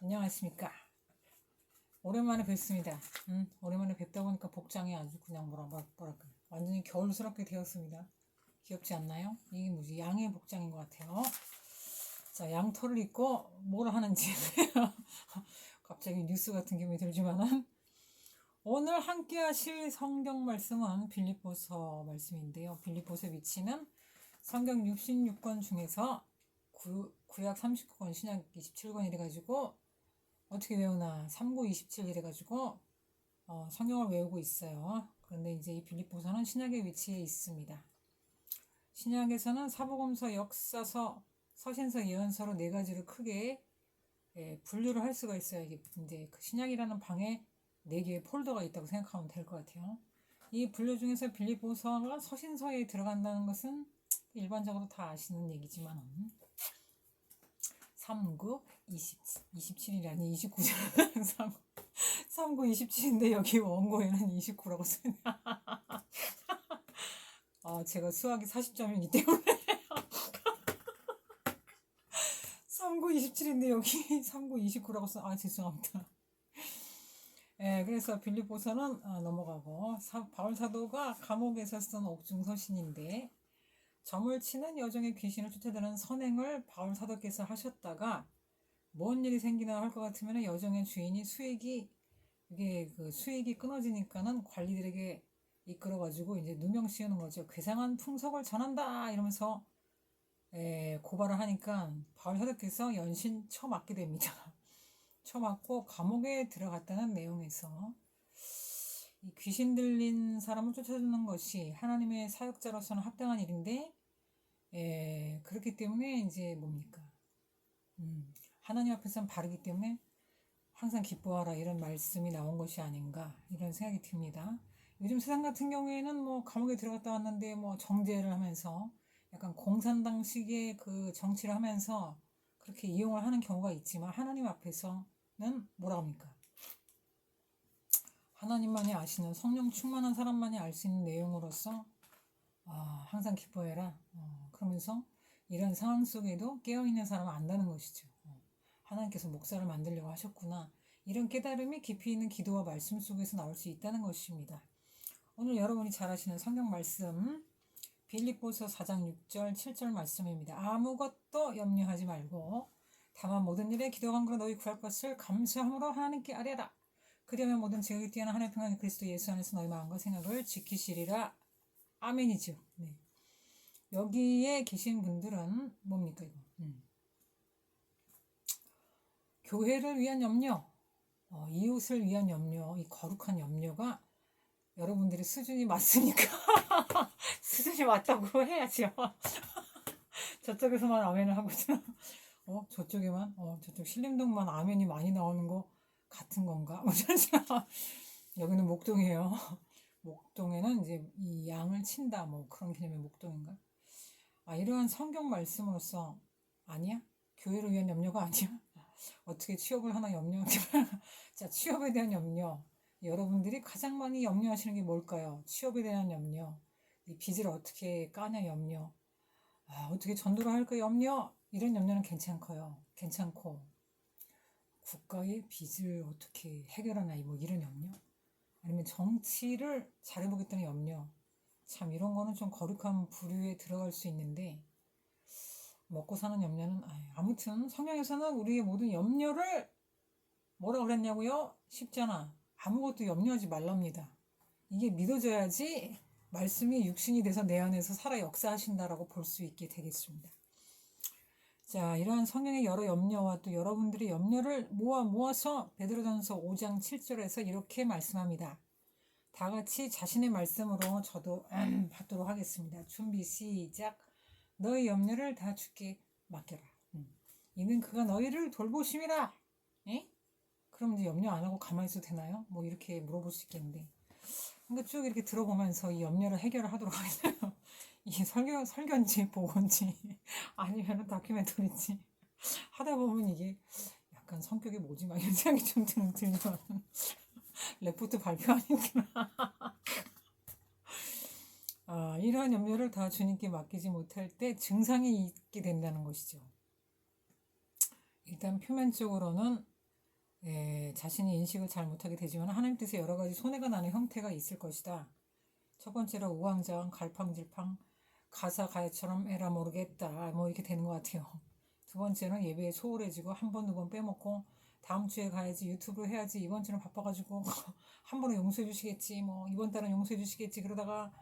안녕하십니까. 오랜만에 뵙습니다. 오랜만에 뵙다 보니까 복장이 아주 그냥 뭐랄까 완전히 겨울스럽게 되었습니다. 귀엽지 않나요? 이게 뭐지? 양의 복장인 것 같아요. 자, 양털을 입고 뭘 하는지 갑자기 뉴스 같은 기분이 들지만은 오늘 함께 하실 성경 말씀은 빌립보서 말씀인데요. 빌립보서에 위치는 성경 66권 중에서 구약 39권, 신약 27권 이래가지고 어떻게 외우나 3927 이래가지고 성경을 외우고 있어요. 그런데 이제 이 빌립보서는 신약의 위치에 있습니다. 신약에서는 사복음서, 역사서, 서신서, 예언서로 네 가지로 크게 분류를 할 수가 있어요. 이제 그 신약이라는 방에 네 개의 폴더가 있다고 생각하면 될 것 같아요. 이 분류 중에서 빌립보서가 서신서에 들어간다는 것은 일반적으로 다 아시는 얘기지만 39, 27이라니 29잖아. 39, 27인데 여기 원고에는 29라고 쓰냐. 제가 수학이 40점이기 때문에 39, 27인데 여기 39, 29라고 써. 죄송합니다. 그래서 빌립보서는 넘어가고 바울 사도가 감옥에서 쓴 옥중서신인데 점을 치는 여종의 귀신을 쫓아내는 선행을 바울 사도께서 하셨다가 뭔 일이 생기나 할 것 같으면 여종의 주인이 수익이 끊어지니까는 관리들에게 이끌어가지고 이제 누명 씌우는 거죠. 괴상한 풍속을 전한다 이러면서 고발을 하니까 바울 사도께서 연신 쳐맞게 됩니다. 쳐맞고 감옥에 들어갔다는 내용에서 이 귀신 들린 사람을 쫓아주는 것이 하나님의 사역자로서는 합당한 일인데 그렇기 때문에 이제 뭡니까? 하나님 앞에서는 바르기 때문에 항상 기뻐하라 이런 말씀이 나온 것이 아닌가 이런 생각이 듭니다. 요즘 세상 같은 경우에는 뭐 감옥에 들어갔다 왔는데 뭐 정죄를 하면서 약간 공산당식의 그 정치를 하면서 그렇게 이용을 하는 경우가 있지만 하나님 앞에서는 뭐라 합니까? 하나님만이 아시는 성령 충만한 사람만이 알 수 있는 내용으로서 항상 기뻐해라. 그러면서 이런 상황 속에도 깨어있는 사람은 안다는 것이죠. 하나님께서 목사를 만들려고 하셨구나. 이런 깨달음이 깊이 있는 기도와 말씀 속에서 나올 수 있다는 것입니다. 오늘 여러분이 잘 아시는 성경 말씀 빌립보서 4장 6절 7절 말씀입니다. 아무것도 염려하지 말고 다만 모든 일에 기도 간구로 너희 구할 것을 감사함으로 하나님께 아뢰라. 그리하면 모든 지극히 뛰어난 하나님의 평강이 그리스도 예수 안에서 너희 마음과 생각을 지키시리라. 아멘이죠. 네. 여기에 계신 분들은 뭡니까 이거? 교회를 위한 염려, 이웃을 위한 염려, 이 거룩한 염려가 여러분들의 수준이 맞습니까? 수준이 맞다고 해야죠. 저쪽에서만 아멘을 하고 있잖아. 저쪽에만, 저쪽 신림동만 아멘이 많이 나오는 거 같은 건가? 여기는 목동이에요. 목동에는 이제 이 양을 친다, 뭐 그런 개념의 목동인가? 이러한 성경 말씀으로서 아니야? 교회를 위한 염려가 아니야? 어떻게 취업을 하나 염려? 자, 취업에 대한 염려. 여러분들이 가장 많이 염려하시는 게 뭘까요? 취업에 대한 염려. 이 빚을 어떻게 까냐 염려. 어떻게 전도를 할까 염려. 이런 염려는 괜찮고 국가의 빚을 어떻게 해결하나 뭐 이런 염려. 아니면 정치를 잘해보겠다는 염려. 참 이런 거는 좀 거룩한 부류에 들어갈 수 있는데 먹고 사는 염려는 아무튼 성경에서는 우리의 모든 염려를 뭐라 그랬냐고요? 쉽잖아. 아무것도 염려하지 말랍니다. 이게 믿어져야지 말씀이 육신이 돼서 내 안에서 살아 역사하신다라고 볼 수 있게 되겠습니다. 자, 이러한 성경의 여러 염려와 또 여러분들의 염려를 모아서 베드로전서 5장 7절에서 이렇게 말씀합니다. 다 같이 자신의 말씀으로 저도 받도록 하겠습니다. 준비 시작. 너의 염려를 다 주께 맡겨라. 이는 그가 너희를 돌보심이라. 그럼 이제 염려 안 하고 가만히 있어도 되나요? 뭐 이렇게 물어볼 수 있겠는데. 그러니까 쭉 이렇게 들어보면서 이 염려를 해결을 하도록 하겠어요. 이게 설교인지 보건지 아니면 다큐멘터리인지 하다 보면 이게 약간 성격이 뭐지? 막 이런 생각이 좀 들면 레포트 발표 아니구나. 이러한 염려를 다 주님께 맡기지 못할 때 증상이 있게 된다는 것이죠. 일단 표면적으로는 자신이 인식을 잘 못하게 되지만 하나님 뜻에 여러 가지 손해가 나는 형태가 있을 것이다. 첫 번째로 우왕좌왕 갈팡질팡 가사 가야처럼 에라 모르겠다 뭐 이렇게 되는 것 같아요. 두 번째는 예배에 소홀해지고 한 번 두 번 빼먹고 다음 주에 가야지 유튜브 해야지 이번 주는 바빠가지고 한 번은 용서해 주시겠지 뭐 이번 달은 용서해 주시겠지 그러다가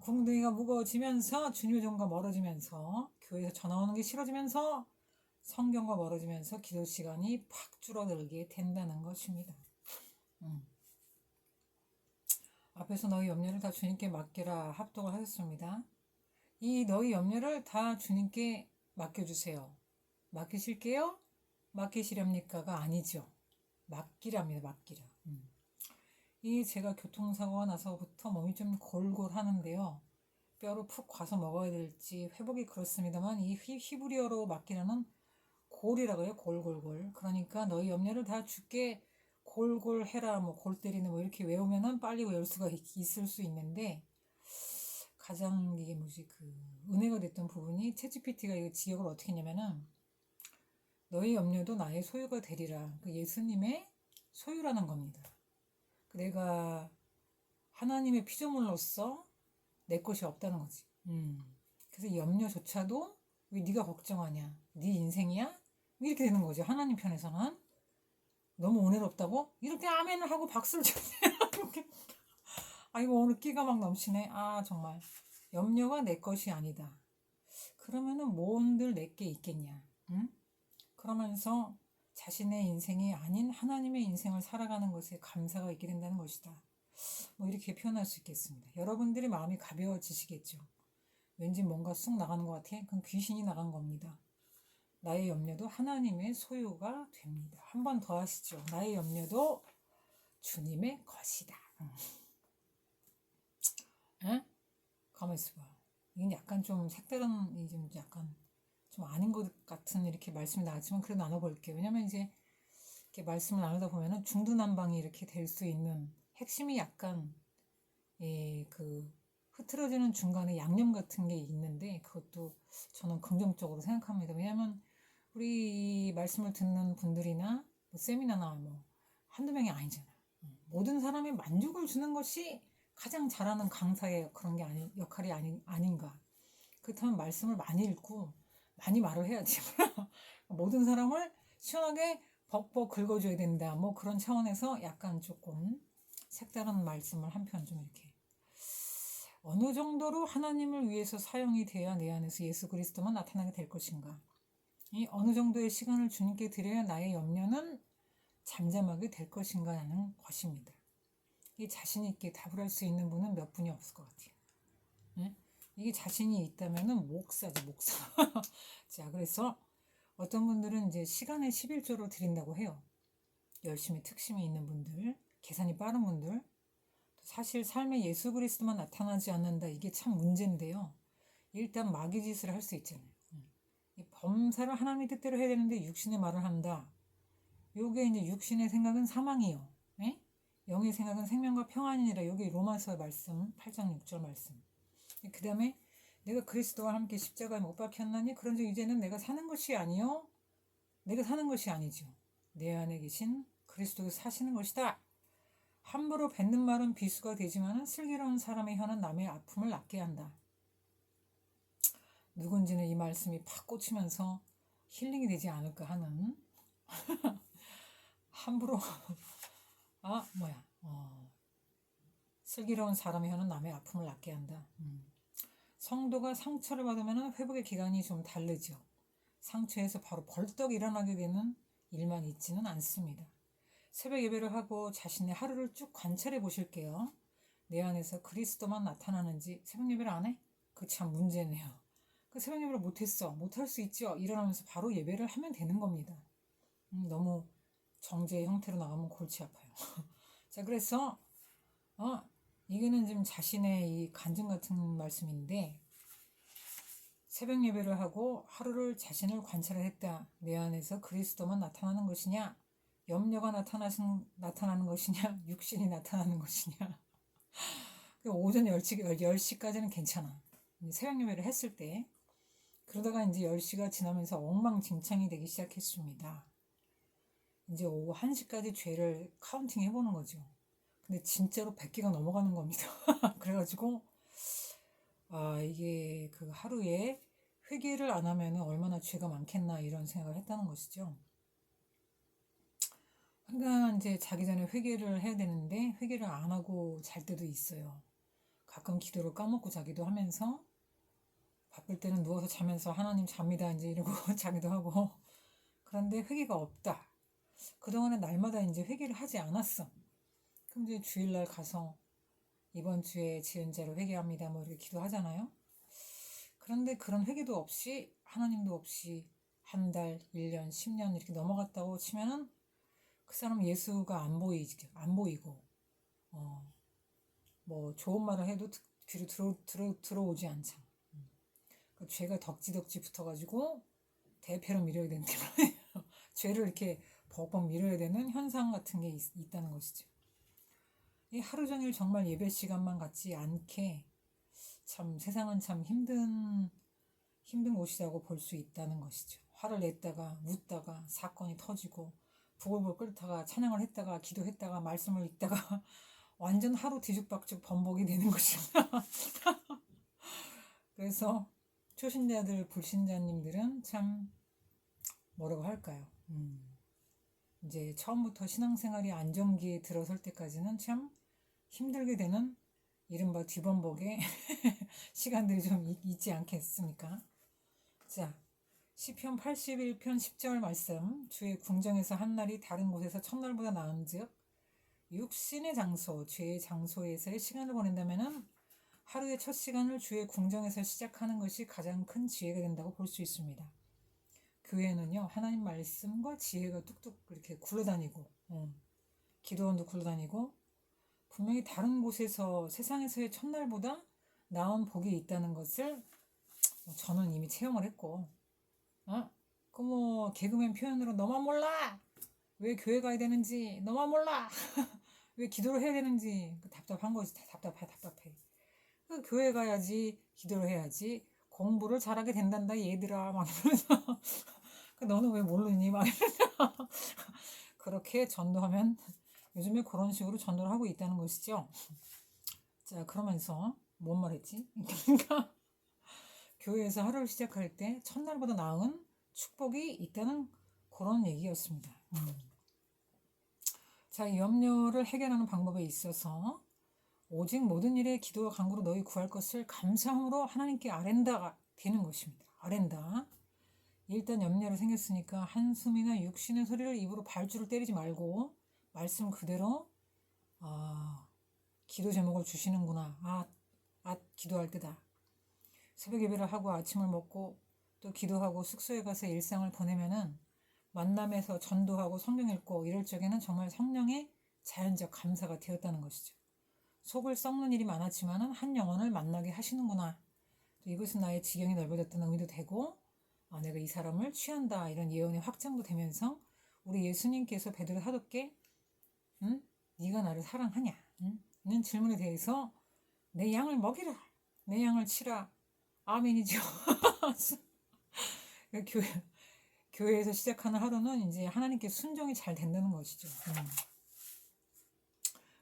궁둥이가 무거워지면서 주님의 종과 멀어지면서 교회에서 전화 오는 게 싫어지면서 성경과 멀어지면서 기도 시간이 팍 줄어들게 된다는 것입니다. 앞에서 너희 염려를 다 주님께 맡기라 합독을 하셨습니다. 이 너희 염려를 다 주님께 맡겨주세요. 맡기실게요? 맡기시렵니까가 아니죠. 맡기랍니다. 맡기라. 이 제가 교통사고가 나서부터 몸이 좀 골골 하는데요. 뼈로 푹 과서 먹어야 될지 회복이 그렇습니다만 이 히브리어로 맡기라는 골이라고 해요. 골골골. 그러니까 너희 염려를 다 주께 골골 해라 뭐 골 때리는 뭐 이렇게 외우면은 빨리 외울 수가 있을 수 있는데 가장 이게 은혜가 됐던 부분이 챗GPT가 이 지역을 어떻게 했냐면은 너희 염려도 나의 소유가 되리라. 그 예수님의 소유라는 겁니다. 내가 하나님의 피조물로서 내 것이 없다는 거지. 그래서 이 염려조차도 왜 네가 걱정하냐? 네 인생이야? 이렇게 되는 거죠. 하나님 편에서는 너무 은혜롭다고 이렇게 아멘을 하고 박수를 쳐주세요. 아이고 오늘 끼가 막 넘치네. 아 정말 염려가 내 것이 아니다. 그러면은 뭔들 내게 있겠냐? 응? 그러면서 자신의 인생이 아닌 하나님의 인생을 살아가는 것에 감사가 있게 된다는 것이다. 뭐 이렇게 표현할 수 있겠습니다. 여러분들의 마음이 가벼워지시겠죠. 왠지 뭔가 쑥 나가는 것 같아? 그럼 귀신이 나간 겁니다. 나의 염려도 하나님의 소유가 됩니다. 한 번 더 하시죠. 나의 염려도 주님의 것이다. 에? 가만 있어봐. 이건 약간 좀 색다른, 좀 약간 좀 아닌 것 같은 이렇게 말씀이 나왔지만 그래도 나눠볼게요. 왜냐면 이제 이렇게 말씀을 나누다 보면은 중두난방이 이렇게 될 수 있는 핵심이 약간 흐트러지는 중간에 양념 같은 게 있는데 그것도 저는 긍정적으로 생각합니다. 왜냐하면 우리 말씀을 듣는 분들이나 뭐 세미나나 뭐 한두 명이 아니잖아. 모든 사람의 만족을 주는 것이 가장 잘하는 강사의 그런 게 역할이 아닌가. 그렇다면 말씀을 많이 읽고 많이 말을 해야지. 모든 사람을 시원하게 벅벅 긁어줘야 된다. 뭐 그런 차원에서 약간 조금 색다른 말씀을 한편 좀 이렇게 어느 정도로 하나님을 위해서 사용이 돼야 내 안에서 예수 그리스도만 나타나게 될 것인가. 이 어느 정도의 시간을 주님께 드려야 나의 염려는 잠잠하게 될 것인가라는 것입니다. 이 자신 있게 답을 할 수 있는 분은 몇 분이 없을 것 같아요. 네? 이게 자신이 있다면은 목사지 목사. 자 그래서 어떤 분들은 이제 시간에 11조로 드린다고 해요. 열심히 특심이 있는 분들, 계산이 빠른 분들. 사실 삶에 예수 그리스도만 나타나지 않는다. 이게 참 문제인데요. 일단 마귀 짓을 할 수 있잖아요. 범사를 하나님의 뜻대로 해야 되는데 육신의 말을 한다. 요게 이제 육신의 생각은 사망이요. 네? 영의 생각은 생명과 평안이니라. 여기 로마서 말씀 8장 6절 말씀. 그 다음에 내가 그리스도와 함께 십자가에 못 박혔나니 그런즉 이제는 내가 사는 것이 아니요 내가 사는 것이 아니죠. 내 안에 계신 그리스도가 사시는 것이다. 함부로 뱉는 말은 비수가 되지만 슬기로운 사람의 혀는 남의 아픔을 낫게 한다. 누군지는 이 말씀이 팍 꽂히면서 힐링이 되지 않을까 하는 함부로 슬기로운 사람의 혀는 남의 아픔을 낫게 한다. 성도가 상처를 받으면 회복의 기간이 좀 다르죠. 상처에서 바로 벌떡 일어나게 되는 일만 있지는 않습니다. 새벽 예배를 하고 자신의 하루를 쭉 관찰해 보실게요. 내 안에서 그리스도만 나타나는지 새벽 예배를 안 해? 그 참 문제네요. 그 새벽 예배를 못했어. 못할 수 있죠. 일어나면서 바로 예배를 하면 되는 겁니다. 너무 정죄의 형태로 나가면 골치 아파요. 자 그래서 이거는 지금 자신의 이 간증 같은 말씀인데 새벽 예배를 하고 하루를 자신을 관찰을 했다. 내 안에서 그리스도만 나타나는 것이냐? 염려가 나타나는 것이냐? 육신이 나타나는 것이냐? 오전 10시까지는 괜찮아. 새벽 예배를 했을 때. 그러다가 이제 10시가 지나면서 엉망진창이 되기 시작했습니다. 이제 오후 1시까지 죄를 카운팅 해보는 거죠. 근데 진짜로 100개가 넘어가는 겁니다. 그래가지고 이게 그 하루에 회개를 안 하면 얼마나 죄가 많겠나 이런 생각을 했다는 것이죠. 그러니까 이제 자기 전에 회개를 해야 되는데 회개를 안 하고 잘 때도 있어요. 가끔 기도를 까먹고 자기도 하면서 바쁠 때는 누워서 자면서 하나님 잡니다 이제 이러고 자기도 하고 그런데 회개가 없다. 그동안에 날마다 이제 회개를 하지 않았어. 그럼 이제 주일날 가서 이번 주에 지은 죄로 회개합니다 뭐 이렇게 기도하잖아요. 그런데 그런 회개도 없이 하나님도 없이 한 달, 1년, 10년 이렇게 넘어갔다고 치면은 그 사람 예수가 안 보이고 뭐 좋은 말을 해도 귀로 들어오지 않잖아. 그 죄가 덕지덕지 붙어가지고 대패로 밀어야 되는 거예요. 죄를 이렇게 벅벅 밀어야 되는 현상 같은 게 있다는 것이죠. 이 하루 종일 정말 예배 시간만 갖지 않게 참 세상은 참 힘든 곳이라고 볼 수 있다는 것이죠. 화를 냈다가 웃다가 사건이 터지고 부글부글 끓다가 찬양을 했다가 기도했다가 말씀을 읽다가 완전 하루 뒤죽박죽 번복이 되는 것이죠. 그래서 초신자들 불신자님들은 참 뭐라고 할까요? 이제 처음부터 신앙생활이 안정기에 들어설 때까지는 참 힘들게 되는 이른바 뒤번복의 시간들이 좀 있지 않겠습니까? 자, 시편 81편 10절 말씀. 주의 궁정에서 한 날이 다른 곳에서 첫날보다 나은즉 육신의 장소, 죄의 장소에서의 시간을 보낸다면은 하루의 첫 시간을 주의 궁정에서 시작하는 것이 가장 큰 지혜가 된다고 볼 수 있습니다. 교회는요, 하나님 말씀과 지혜가 뚝뚝 이렇게 굴러다니고, 기도원도 굴러다니고, 분명히 다른 곳에서 세상에서의 첫날보다 나은 복이 있다는 것을 저는 이미 체험을 했고, 그 뭐 개그맨 표현으로 너만 몰라! 왜 교회 가야 되는지 너만 몰라! 왜 기도를 해야 되는지 답답한 거지. 답답해. 그 교회 가야지, 기도를 해야지, 공부를 잘하게 된단다 얘들아 막 이러면서 너는 왜 모르니 막 그렇게 전도하면 요즘에 그런 식으로 전도를 하고 있다는 것이죠. 자, 그러면서 뭔 말했지? 그러니까 교회에서 하루를 시작할 때 첫날보다 나은 축복이 있다는 그런 얘기였습니다. 자, 이 염려를 해결하는 방법에 있어서 오직 모든 일에 기도와 간구로 너희 구할 것을 감사함으로 하나님께 아랜다가 되는 것입니다. 아랜다. 일단 염려가 생겼으니까 한숨이나 육신의 소리를 입으로 발주를 때리지 말고 말씀 그대로 기도 제목을 주시는구나. 기도할 때다. 새벽 예배를 하고 아침을 먹고 또 기도하고 숙소에 가서 일상을 보내면은 만남에서 전도하고 성경 읽고 이럴 적에는 정말 성령의 자연적 감사가 되었다는 것이죠. 속을 썩는 일이 많았지만은 한 영혼을 만나게 하시는구나. 또 이것은 나의 지경이 넓어졌다는 의미도 되고 내가 이 사람을 취한다 이런 예언의 확장도 되면서 우리 예수님께서 베드로 사도께 네가 나를 사랑하냐? 는 질문에 대해서 내 양을 먹이라. 내 양을 치라. 아멘이죠. 교회에서 시작하는 하루는 이제 하나님께 순종이 잘 된다는 것이죠.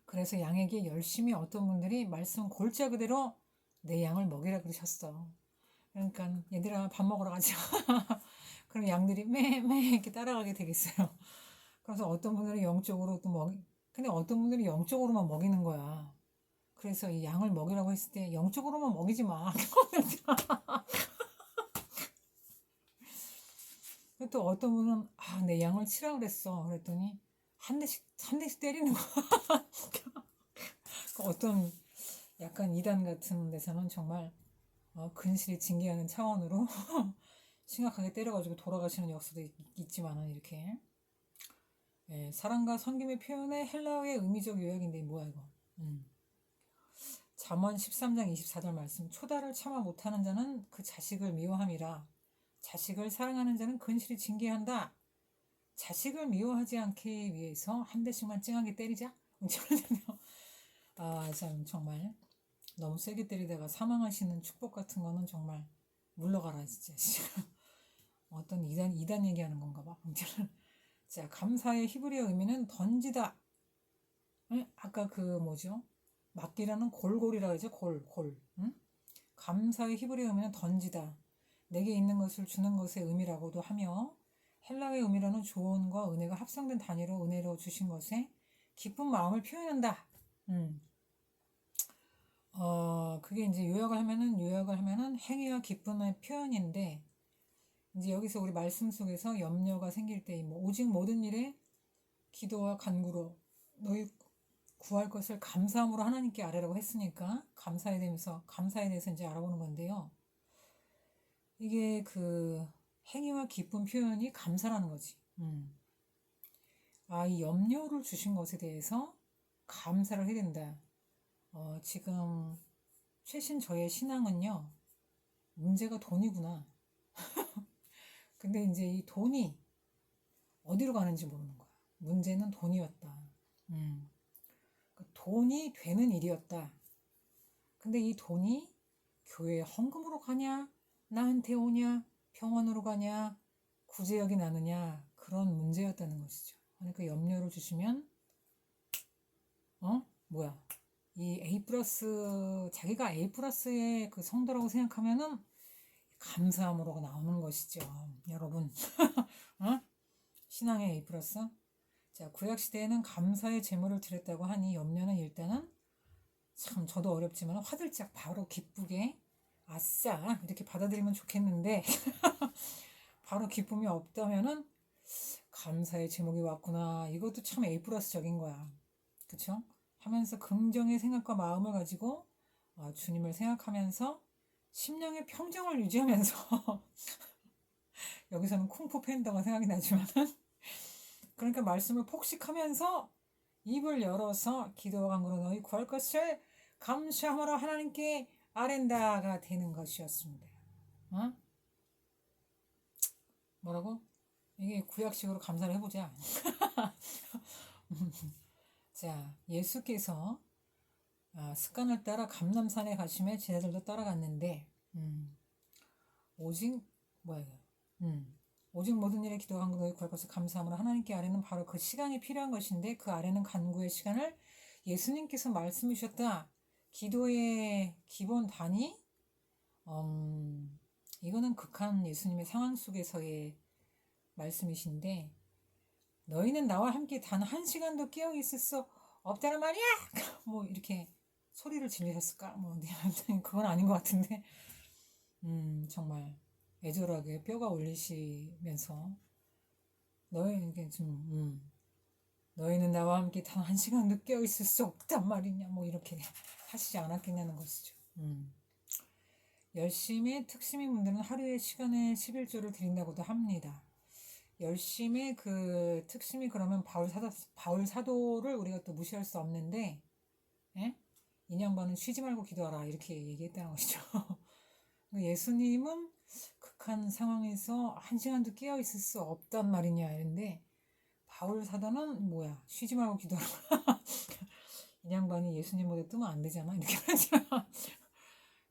그래서 양에게 열심히 어떤 분들이 말씀 골자 그대로 내 양을 먹이라 그러셨어. 그러니까 얘들아 밥 먹으러 가자. 그럼 양들이 매매 이렇게 따라가게 되겠어요. 그래서 어떤 분들은 영적으로 근데 어떤 분들이 영적으로만 먹이는 거야. 그래서 이 양을 먹이라고 했을 때 영적으로만 먹이지 마. 또 어떤 분은 내 양을 치라고 그랬어. 그랬더니 한 대씩 때리는 거야. 어떤 약간 이단 같은 데서는 정말 근실이 징계하는 차원으로 심각하게 때려가지고 돌아가시는 역사도 있지만은 이렇게 사랑과 섬김의 표현의 헬라어의 의미적 요약인데 뭐야 이거. 잠언 13장 24절 말씀. 초다를 참아 못하는 자는 그 자식을 미워함이라. 자식을 사랑하는 자는 근실이 징계한다. 자식을 미워하지 않기 위해서 한 대씩만 찡하게 때리자. 참 정말 너무 세게 때리다가 사망하시는 축복 같은 거는 정말 물러가라 진짜. 어떤 이단 얘기하는 건가 봐. 자, 감사의 히브리어 의미는 던지다. 응? 아까 그 뭐죠? 맡기라는 골골이라고 하죠. 골. 응? 감사의 히브리어 의미는 던지다. 내게 있는 것을 주는 것의 의미라고도 하며 헬라의 의미로는 조언과 은혜가 합성된 단위로 은혜로 주신 것에 기쁜 마음을 표현한다. 그게 이제 요약을 하면은 행위와 기쁨의 표현인데, 이제 여기서 우리 말씀 속에서 염려가 생길 때, 뭐, 오직 모든 일에 기도와 간구로 너희 구할 것을 감사함으로 하나님께 아뢰라고 했으니까, 감사에 대해서 이제 알아보는 건데요. 이게 그 행위와 기쁨 표현이 감사라는 거지. 이 염려를 주신 것에 대해서 감사를 해야 된다. 지금 최신 저의 신앙은요, 문제가 돈이구나. 근데 이제 이 돈이 어디로 가는지 모르는 거야. 문제는 돈이었다. 돈이 되는 일이었다. 근데 이 돈이 교회 헌금으로 가냐, 나한테 오냐, 병원으로 가냐, 구제역이 나느냐, 그런 문제였다는 것이죠. 그러니까 염려를 주시면, 뭐야. 이 자기가 A 플러스의 그 성도라고 생각하면은 감사함으로 나오는 것이죠. 여러분. 신앙의 A 플러스. 자, 구약시대에는 감사의 제물을 드렸다고 하니 염려는 일단은 참 저도 어렵지만 화들짝 바로 기쁘게 아싸 이렇게 받아들이면 좋겠는데 바로 기쁨이 없다면은 감사의 제목이 왔구나. 이것도 참 A 플러스적인 거야. 그쵸? 하면서 긍정의 생각과 마음을 가지고 주님을 생각하면서 심령의 평정을 유지하면서 여기서는 쿵푸 팬더가 생각이 나지만은 그러니까 말씀을 폭식하면서 입을 열어서 기도와 간구로 너희 구할 것을 감사함으로 하나님께 아랜다가 되는 것이었습니다. 뭐라고? 이게 구약식으로 감사를 해보자. 자, 예수께서 습관을 따라 감람산에 가심에 제자들도 따라갔는데 오직 모든 일에 기도와 간구 너희 구할 것을 감사함으로 하나님께 아뢰는 바로 그 시간이 필요한 것인데 그 아뢰는 간구의 시간을 예수님께서 말씀해 주셨다. 기도의 기본 단위 이거는 극한 예수님의 상황 속에서의 말씀이신데 너희는 나와 함께 단 한 시간도 깨어 있을 수 없다는 말이야. 뭐 이렇게 소리를 지르셨을까? 뭐 그건 아닌 것 같은데 정말 애절하게 뼈가 울리시면서 너희는 나와 함께 단 한 시간도 깨어 있을 수 없단 말이냐 뭐 이렇게 하시지 않았겠냐는 것이죠. 열심의 특심인 분들은 하루에 시간에 11조를 드린다고도 합니다. 열심의 그 특심이 그러면 바울 사도를 우리가 또 무시할 수 없는데, 예? 인양반은 쉬지 말고 기도하라 이렇게 얘기했다는 것이죠. 예수님은 극한 상황에서 한 시간도 깨어 있을 수 없단 말이냐 이런데 바울 사도는 뭐야 쉬지 말고 기도하라. 인양반이 예수님보다 뜨면 안 되잖아 이렇게 하잖아.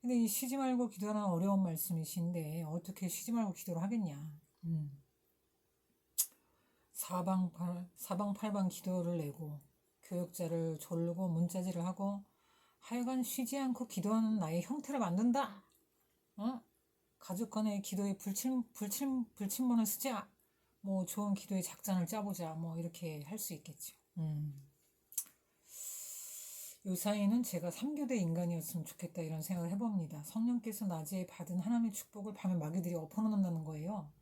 근데 이 쉬지 말고 기도하라는 어려운 말씀이신데 어떻게 쉬지 말고 기도를 하겠냐. 사방팔방 기도를 내고 교역자를 졸고 문자질을 하고 하여간 쉬지 않고 기도하는 나의 형태를 만든다. 가족 간의 기도에 불침번을 쓰자. 뭐 좋은 기도의 작전을 짜보자. 뭐 이렇게 할 수 있겠죠. 요 사이에는 제가 3교대 인간이었으면 좋겠다 이런 생각을 해봅니다. 성령께서 낮에 받은 하나님의 축복을 밤에 마귀들이 엎어놓는다는 거예요.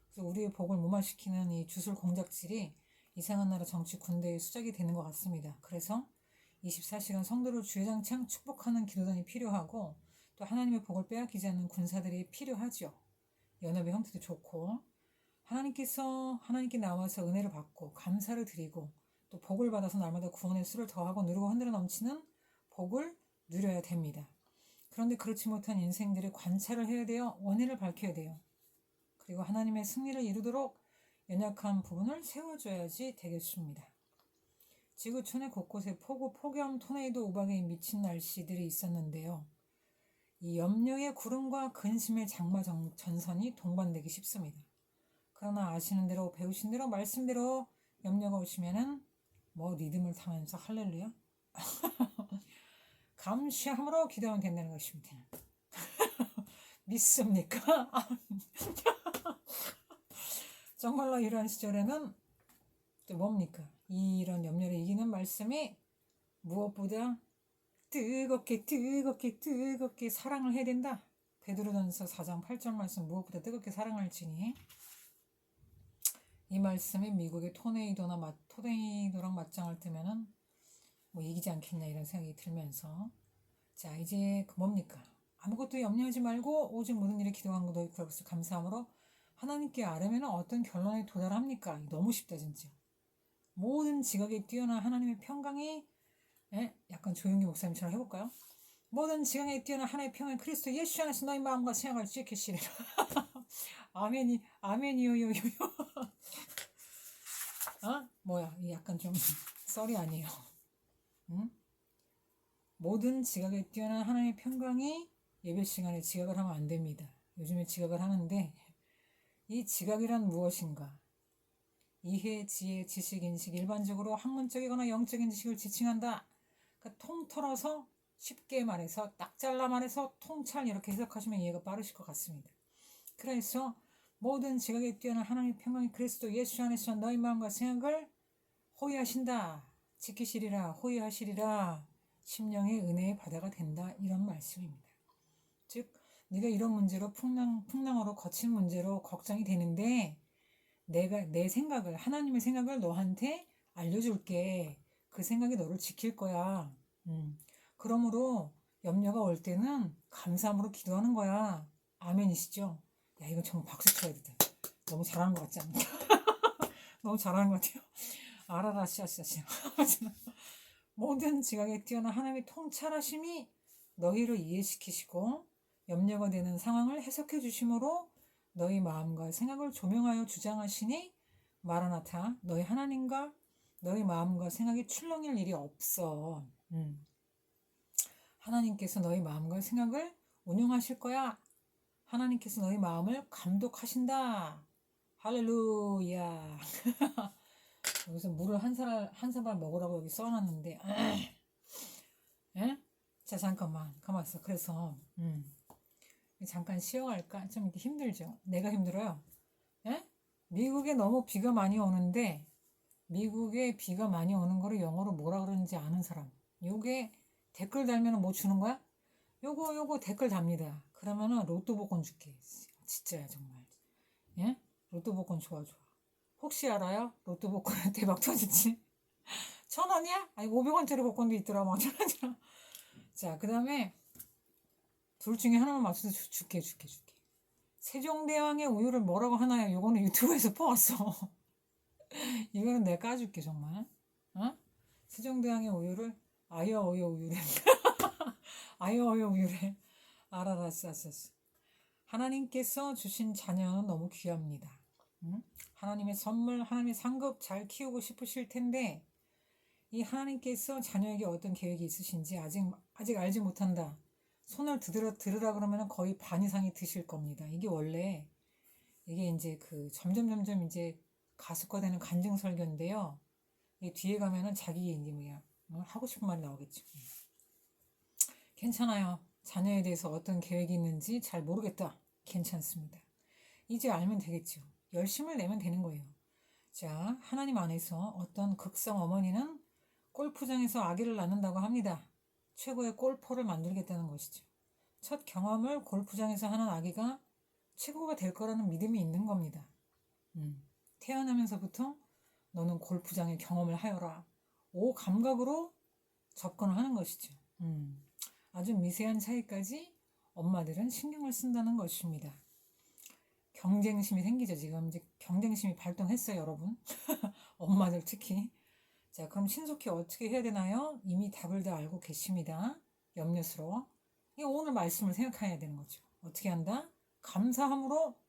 그래서 우리의 복을 무마시키는 이 주술 공작질이 이상한 나라 정치 군대의 수작이 되는 것 같습니다. 그래서 24시간 성도를 주야장창 축복하는 기도단이 필요하고 또 하나님의 복을 빼앗기지 않는 군사들이 필요하죠. 연합의 형태도 좋고 하나님께 나와서 은혜를 받고 감사를 드리고 또 복을 받아서 날마다 구원의 수를 더하고 누르고 흔들어 넘치는 복을 누려야 됩니다. 그런데 그렇지 못한 인생들의 관찰을 해야 돼요. 원인을 밝혀야 돼요. 그리고 하나님의 승리를 이루도록 연약한 부분을 세워줘야지 되겠습니다. 지구촌의 곳곳에 폭우, 폭염, 토네이도, 우박에 미친 날씨들이 있었는데요. 이 염려의 구름과 근심의 장마 전선이 동반되기 쉽습니다. 그러나 아시는 대로 배우신 대로 말씀대로 염려가 오시면은 뭐 리듬을 타면서 할렐루야 감시함으로 기도하면 된다는 것입니다. 믿습니까? 정말로 이런 시절에는 또 뭡니까? 이런 염려를 이기는 말씀이 무엇보다 뜨겁게 사랑을 해야 된다. 베드로전서 4장 8절 말씀 무엇보다 뜨겁게 사랑할지니 이 말씀이 미국의 토네이도랑 맞짱을 뜨면은 뭐 이기지 않겠냐 이런 생각이 들면서 자 이제 뭡니까? 아무것도 염려하지 말고 오직 모든 일에 기도한 것도 그것을 감사함으로 하나님께 아뢰면 어떤 결론에 도달합니까? 너무 쉽다 진짜. 모든 지각에 뛰어난 하나님의 평강이 약간 조용기 목사님처럼 해볼까요? 모든 지각에 뛰어난 하나님의 평강이 그리스도 예수 안에서 너희 마음과 생각을 지키시리라. 아멘이요요요. 뭐야 이 약간 좀 썰이 아니에요. 응? 모든 지각에 뛰어난 하나님의 평강이 예배 시간에 지각을 하면 안 됩니다. 요즘에 지각을 하는데 이 지각이란 무엇인가? 이해, 지혜, 지식, 인식 일반적으로 학문적이거나 영적인 지식을 지칭한다. 그러니까 통틀어서 쉽게 말해서 딱 잘라 말해서 통찰 이렇게 해석하시면 이해가 빠르실 것 같습니다. 그래서 모든 지각에 뛰어난 하나님의 평강이 그리스도 예수 안에서 너희 마음과 생각을 호위하신다. 지키시리라 호위하시리라 심령의 은혜의 바다가 된다 이런 말씀입니다. 즉 네가 이런 문제로 풍랑으로 거친 문제로 걱정이 되는데 내가 내 생각을 하나님의 생각을 너한테 알려줄게. 그 생각이 너를 지킬 거야. 그러므로 염려가 올 때는 감사함으로 기도하는 거야. 아멘이시죠? 야 이거 정말 박수 쳐야 돼. 너무 잘하는 것 같지 않나요? 너무 잘하는 것 같아요. 알아라 씨앗씨앗 모든 지각에 뛰어난 하나님의 통찰하심이 너희를 이해시키시고 염려가 되는 상황을 해석해 주심으로 너희 마음과 생각을 조명하여 주장하시니 마라나타 너희 하나님과 너희 마음과 생각이 출렁일 일이 없어. 하나님께서 너희 마음과 생각을 운용하실 거야. 하나님께서 너희 마음을 감독하신다. 할렐루야. 여기서 물을 한 사발 먹으라고 여기 써놨는데 자 잠깐만 가만 있어. 그래서 잠깐 쉬어갈까? 좀 이렇게 힘들죠? 내가 힘들어요. 미국에 너무 비가 많이 오는데 미국에 비가 많이 오는 거를 영어로 뭐라 그러는지 아는 사람 요게 댓글 달면 뭐 주는 거야? 요거 댓글 답니다. 그러면은 로또 복권 줄게. 진짜야 정말. 로또 복권 좋아. 혹시 알아요? 로또 복권 대박 터지지? 1,000원이야? 아니 500원짜리 복권도 있더라. 막 1,000원이야. 자, 그 다음에 둘 중에 하나만 맞춰서 줄게. 세종대왕의 우유를 뭐라고 하나요? 요거는 유튜브에서 뽑았어. 이거는 내가 까줄게 정말. 세종대왕의 우유를 아여어여 우유래. 아여어여 우유래. 알아라 싸싸싸. 하나님께서 주신 자녀는 너무 귀합니다. 하나님의 선물, 하나님의 상급 잘 키우고 싶으실 텐데 이 하나님께서 자녀에게 어떤 계획이 있으신지 아직 알지 못한다. 손을 들으라 그러면 거의 반 이상이 드실 겁니다. 이게 원래 이게 이제 그 점점 이제 가속화되는 간증 설교인데요. 이 뒤에 가면은 자기 이제 뭐야 하고 싶은 말이 나오겠죠. 괜찮아요. 자녀에 대해서 어떤 계획이 있는지 잘 모르겠다. 괜찮습니다. 이제 알면 되겠죠. 열심을 내면 되는 거예요. 자, 하나님 안에서 어떤 극성 어머니는 골프장에서 아기를 낳는다고 합니다. 최고의 골퍼를 만들겠다는 것이죠. 첫 경험을 골프장에서 하는 아기가 최고가 될 거라는 믿음이 있는 겁니다. 태어나면서부터 너는 골프장의 경험을 하여라. 오 감각으로 접근을 하는 것이죠. 아주 미세한 차이까지 엄마들은 신경을 쓴다는 것입니다. 경쟁심이 생기죠. 지금 이제 경쟁심이 발동했어요, 여러분. 엄마들 특히. 자, 그럼 신속히 어떻게 해야 되나요? 이미 답을 다 알고 계십니다. 염려스러워. 오늘 말씀을 생각해야 되는 거죠. 어떻게 한다? 감사함으로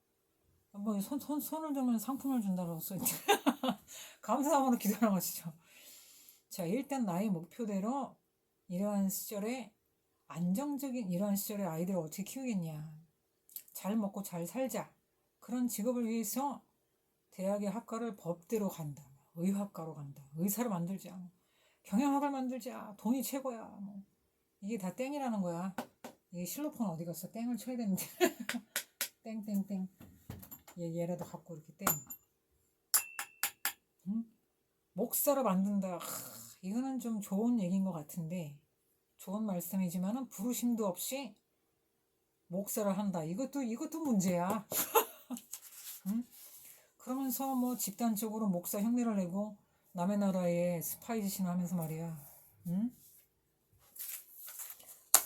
뭐 손을 들면 상품을 준다고 써있죠. 감사함으로 기도하는 것이죠. 자, 일단 나의 목표대로 이러한 시절에 안정적인 이러한 시절에 아이들을 어떻게 키우겠냐. 잘 먹고 잘 살자. 그런 직업을 위해서 대학의 학과를 법대로 간다. 의학과로 간다. 의사를 만들자. 경영학을 만들자. 돈이 최고야. 뭐. 이게 다 땡이라는 거야. 이게 실로폰 어디 갔어? 땡을 쳐야 되는데. 땡땡땡. 얘라도 갖고 이렇게 땡. 응? 목사로 만든다. 이거는 좀 좋은 얘기인 것 같은데, 좋은 말씀이지만은 부르심도 없이 목사를 한다. 이것도 문제야. 응? 그러면서 뭐 집단적으로 목사 흉내를 내고 남의 나라에 스파이 짓이나 하면서 말이야. 응?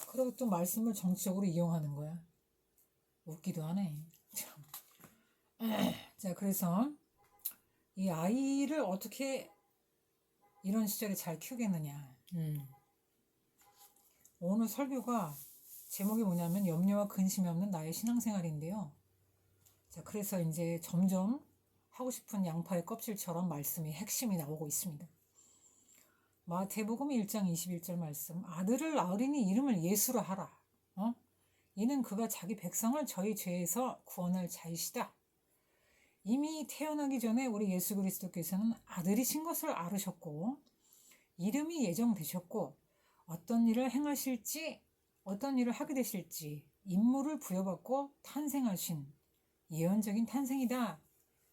그리고 또 말씀을 정치적으로 이용하는 거야. 웃기도 하네. 참. 자, 그래서 이 아이를 어떻게 이런 시절에 잘 키우겠느냐. 오늘 설교가 제목이 뭐냐면 염려와 근심이 없는 나의 신앙생활인데요. 자, 그래서 이제 점점 하고 싶은 양파의 껍질처럼 말씀이 핵심이 나오고 있습니다. 마태복음 1장 21절 말씀. 아들을 낳으리니 이름을 예수라 하라. 이는 그가 자기 백성을 저희 죄에서 구원할 자이시다. 이미 태어나기 전에 우리 예수 그리스도께서는 아들이신 것을 알으셨고 이름이 예정되셨고 어떤 일을 행하실지 어떤 일을 하게 되실지 임무를 부여받고 탄생하신 예언적인 탄생이다.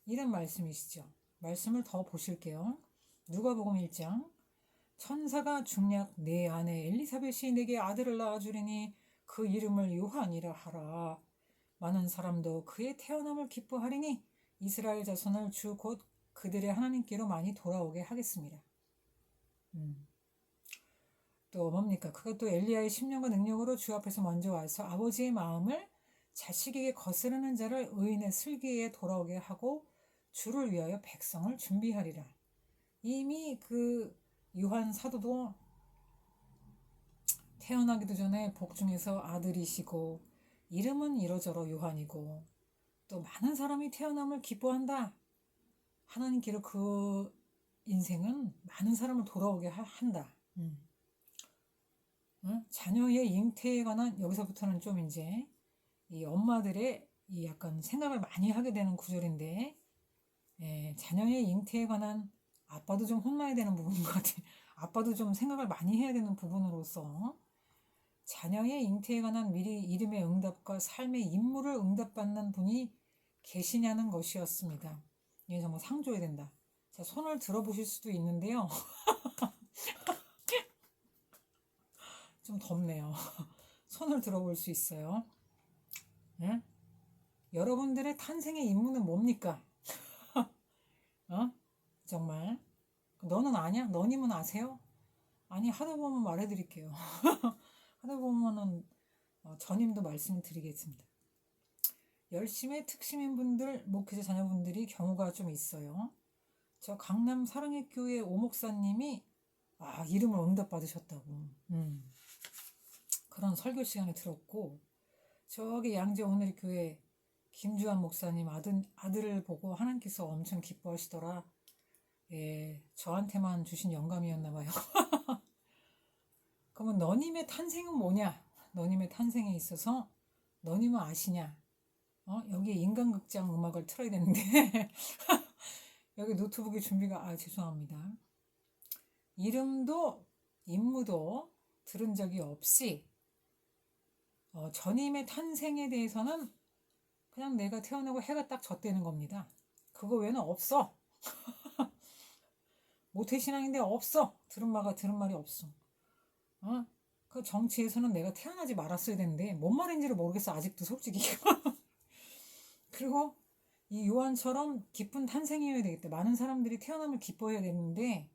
이런 말씀이시죠. 말씀을 더 보실게요. 누가복음 1장. 천사가 중략 내 아내 엘리사벳이 내게 아들을 낳아주리니 그 이름을 요한이라 하라. 많은 사람도 그의 태어남을 기뻐하리니 이스라엘 자손을 주 곧 그들의 하나님께로 많이 돌아오게 하겠습니다. 또 뭡니까? 그가 또 엘리야의 심령과 능력으로 주 앞에서 먼저 와서 아버지의 마음을 자식에게 거스르는 자를 의인의 슬기에 돌아오게 하고 주를 위하여 백성을 준비하리라. 이미 그 요한 사도도 태어나기도 전에 복중에서 아들이시고 이름은 이러저러 요한이고 또 많은 사람이 태어남을 기뻐한다. 하나님께로 그 인생은 많은 사람을 돌아오게 한다. 자녀의 잉태에 관한 여기서부터는 좀 이제 이 엄마들의 이 약간 생각을 많이 하게 되는 구절인데, 자녀의 잉태에 관한 아빠도 좀 혼나야 되는 부분인 것 같아요. 아빠도 좀 생각을 많이 해야 되는 부분으로서 자녀의 잉태에 관한 미리 이름의 응답과 삶의 임무를 응답받는 분이 계시냐는 것이었습니다. 이게 정말 상조해야 된다. 자, 손을 들어보실 수도 있는데요. 좀 덥네요. 손을 들어볼 수 있어요. 응? 여러분들의 탄생의 임무는 뭡니까? 정말 너는 아냐? 너님은 아세요? 아니, 하다 보면 말해드릴게요. 하다 보면은 전임도 말씀드리겠습니다. 열심의 특심인 분들, 목회자 자녀분들이 경우가 좀 있어요. 저 강남 사랑의 교회 오목사님이 이름을 응답받으셨다고. 그런 설교 시간에 들었고, 저기 양재 오늘 교회 김주환 목사님 아들을 보고 하나님께서 엄청 기뻐하시더라. 저한테만 주신 영감이었나 봐요. 그러면 너님의 탄생은 뭐냐? 너님의 탄생에 있어서 너님은 아시냐? 여기 인간극장 음악을 틀어야 되는데 여기 노트북에 준비가 죄송합니다. 이름도 임무도 들은 적이 없이 전임의 탄생에 대해서는 그냥 내가 태어나고 해가 딱 졌다는 겁니다. 그거 외에는 없어. 모태신앙인데 없어. 들은 말이 없어. 그 정치에서는 내가 태어나지 말았어야 되는데 뭔 말인지를 모르겠어. 아직도 솔직히. 그리고 이 요한처럼 기쁜 탄생이어야 되겠다. 많은 사람들이 태어남을 기뻐해야 되는데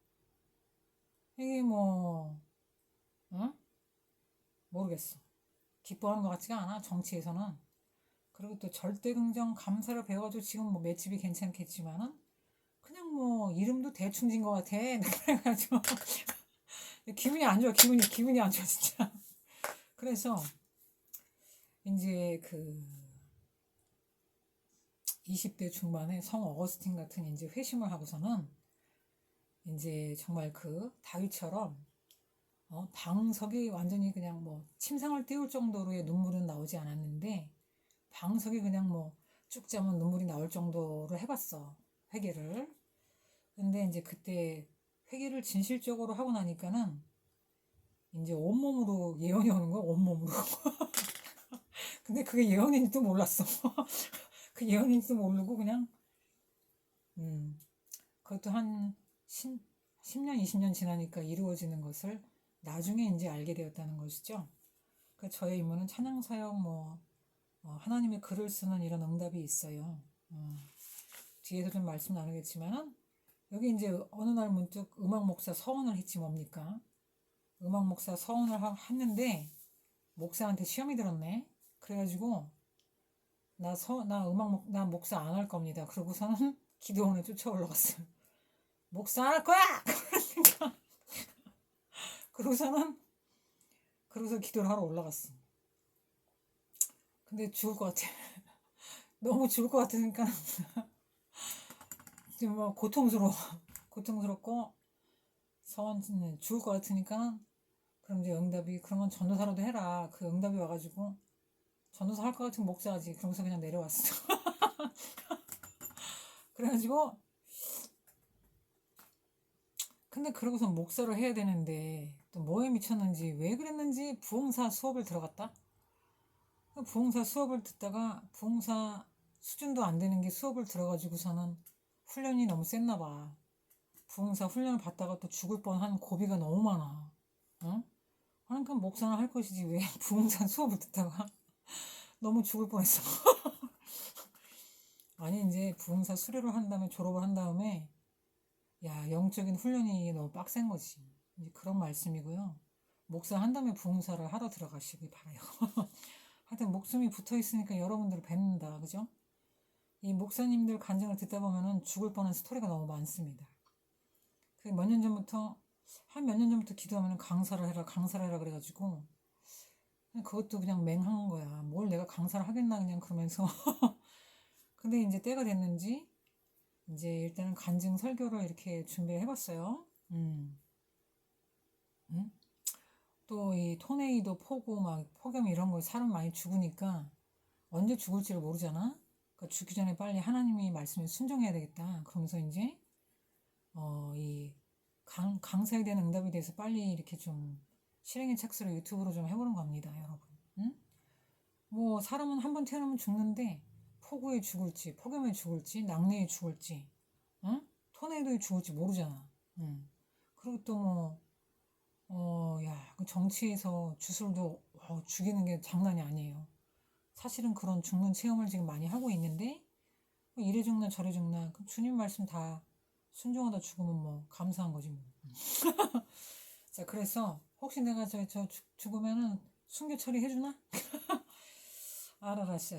이게 모르겠어. 기뻐하는 것 같지가 않아. 정치에서는. 그리고 또 절대긍정 감사를 배워가지고 지금 맷집이 괜찮겠지만은 그냥 이름도 대충 진 것 같아. 그래가지고 기분이 안 좋아. 기분이 안 좋아 진짜. 그래서 이제 20대 중반에 성 어거스틴 같은 이제 회심을 하고서는 이제 정말 다윗처럼 방석이 완전히 그냥 침상을 띄울 정도로의 눈물은 나오지 않았는데 방석이 그냥 쭉 자면 눈물이 나올 정도로 해봤어. 회개를. 근데 이제 그때 회개를 진실적으로 하고 나니까는 이제 온몸으로 예언이 오는 거야, 온몸으로. 근데 그게 예언인지도 몰랐어. 그 예언인지도 모르고 그냥, 그것도 한 10년, 20년 지나니까 이루어지는 것을 나중에 이제 알게 되었다는 것이죠. 그 저의 임무는 찬양사역, 하나님의 글을 쓰는 이런 응답이 있어요. 뒤에서 좀 말씀 나누겠지만은, 여기 이제 어느 날 문득 음악 목사 서원을 했지 뭡니까? 음악 목사 서원을 했는데, 목사한테 시험이 들었네. 그래가지고, 나 목사 안 할 겁니다. 그러고서는 기도원에 쫓아 올라갔어요. 목사 안 할 거야! 그러니까. 그러고서 기도를 하러 올라갔어. 근데 죽을 것 같아. 너무 죽을 것 같으니까. 지금 뭐 고통스럽고, 서원은 죽을 것 같으니까, 그럼 이제 응답이, 그러면 전도사라도 해라. 그 응답이 와가지고, 전도사 할 것 같으면 목사하지. 그러면서 그냥 내려왔어. 그래가지고, 근데 그러고서 목사를 해야 되는데, 또 뭐에 미쳤는지, 왜 그랬는지 부흥사 수업을 들어갔다? 부흥사 수업을 듣다가, 부흥사 수준도 안 되는 게 수업을 들어가지고서는 훈련이 너무 셌나 봐. 부흥사 훈련을 받다가 또 죽을 뻔한 고비가 너무 많아. 응? 그러니까 목사는 할 것이지 왜 부흥사 수업을 듣다가 너무 죽을 뻔했어. 아니 이제 부흥사 수료를 한 다음에 졸업을 한 다음에 야 영적인 훈련이 너무 빡센 거지. 이제 그런 말씀이고요. 목사 한 다음에 부흥사를 하러 들어가시기 바라요. 하여튼 목숨이 붙어 있으니까 여러분들을 뵙는다. 그죠? 이 목사님들 간증을 듣다 보면은 죽을 뻔한 스토리가 너무 많습니다. 그 몇 년 전부터 한 몇 년 전부터 기도하면 강사를 해라 그래가지고 그것도 그냥 맹한 거야. 뭘 내가 강사를 하겠나 그냥 그러면서 근데 이제 때가 됐는지 이제 일단은 간증 설교를 이렇게 준비를 해봤어요. 또 이 토네이도 폭우 막 폭염 이런 거 사람 많이 죽으니까 언제 죽을지를 모르잖아. 그러니까 죽기 전에 빨리 하나님이 말씀에 순종해야 되겠다. 그러면서 이제 이 강사에 대한 응답에 대해서 빨리 이렇게 좀 실행의 착수를 유튜브로 좀 해보는 겁니다, 여러분. 응? 뭐 사람은 한 번 태어나면 죽는데 폭우에 죽을지, 폭염에 죽을지, 낙뢰에 죽을지, 응? 토네이도에 죽을지 모르잖아. 응. 그리고 또 야, 그 정치에서 주술도 죽이는 게 장난이 아니에요. 사실은 그런 죽는 체험을 지금 많이 하고 있는데 뭐 이래 죽나 저래 죽나 그 주님 말씀 다 순종하다 죽으면 뭐 감사한 거지 뭐. 자, 그래서 혹시 내가 죽으면은 순교 처리해주나? 알아라, 씨.